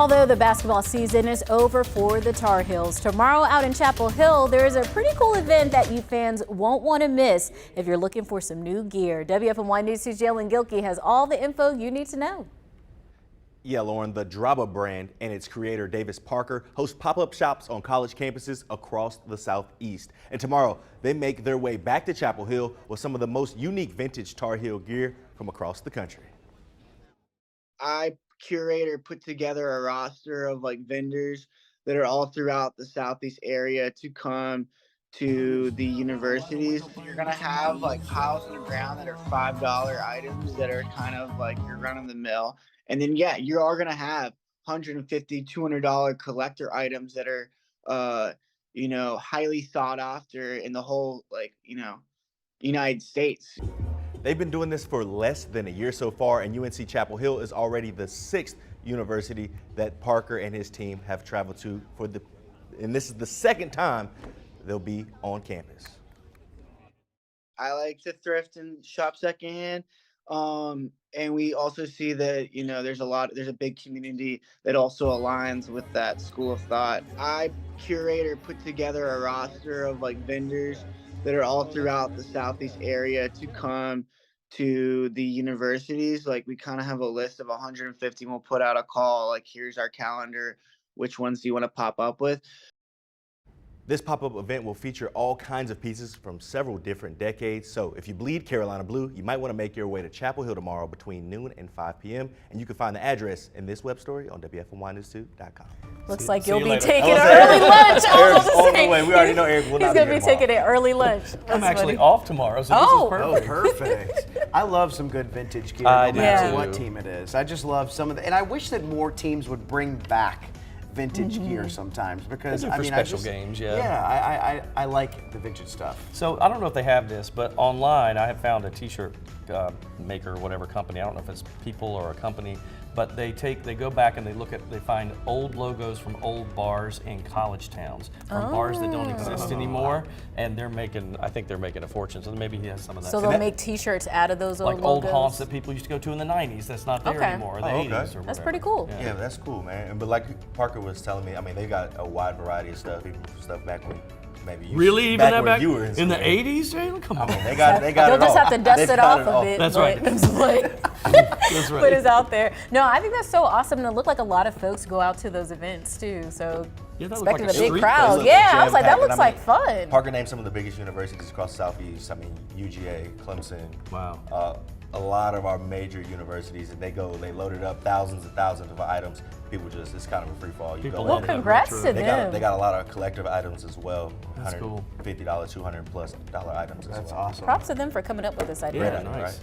Although the basketball season is over for the Tar Heels, tomorrow out in Chapel Hill, there is a pretty cool event that you fans won't want to miss if you're looking for some new gear. WFMY News 2's Jalen Gilkey has all the info you need to know. Yeah, Lauren, the Draba brand and its creator, Davis Parker, host pop-up shops on college campuses across the Southeast. And tomorrow, they make their way back to Chapel Hill with some of the most unique vintage Tar Heel gear from across the country. I curate or put together a roster of vendors that are all throughout the Southeast area to come to the universities. You're gonna have piles on the ground that are $5 items that are kind of your run of the mill. And then yeah, you are gonna have $150, $200 collector items that are highly sought after in the whole United States. They've been doing this for less than a year so far, and UNC Chapel Hill is already the 6th university that Parker and his team have traveled to and this is the 2nd time they'll be on campus. I like to thrift and shop secondhand. And we also see that, there's a big community that also aligns with that school of thought. I curate or put together a roster of vendors that are all throughout the Southeast area to come to the universities. We kind of have a list of 150 and we'll put out a call, here's our calendar, which ones do you want to pop up with? This pop-up event will feature all kinds of pieces from several different decades. So if you bleed Carolina blue, you might want to make your way to Chapel Hill tomorrow between noon and 5 p.m. And you can find the address in this web story on WFMYnews2.com. Looks like you'll be taking an early lunch. Eric's on the way. We already know Eric will not He's going to be taking an early lunch. I'm actually off tomorrow, so this is perfect. Perfect. I love some good vintage gear, I no matter do. what team it is. I just love some of the, and I wish that more teams would bring back vintage gear sometimes because For special games, yeah. Yeah, I like the vintage stuff. So I don't know if they have this, but online I have found a T-shirt maker, whatever company. I don't know if it's people or a company, but they go back and they find old logos from old bars in college towns, from bars that don't exist anymore, and I think they're making a fortune. So maybe he has some of that. So they'll make T-shirts out of those old logos? Old haunts that people used to go to in the 90s. That's not there anymore, or the 80s or whatever. That's pretty cool. Yeah, that's cool, man. But like Parker was telling me, I mean, they got a wide variety of stuff, even stuff back when maybe you really back even when you were in the 80s, Jalen? Come on. I mean, they got They'll it all. just have to dust They've it got off a bit. That's right. That's right. Put it out there. No, I think that's so awesome. And it looked like a lot of folks go out to those events too. So expecting a big crowd. Yeah, I was like, that looks like fun. Parker named some of the biggest universities across the Southeast. I mean, UGA, Clemson. Wow. A lot of our major universities, and they loaded up thousands and thousands of items. People it's kind of a free fall. You go Well, in, congrats to them. They got a lot of collective items as well. That's cool. $150, $200+ items as well. That's awesome. Props to them for coming up with this idea. Yeah, nice. Right?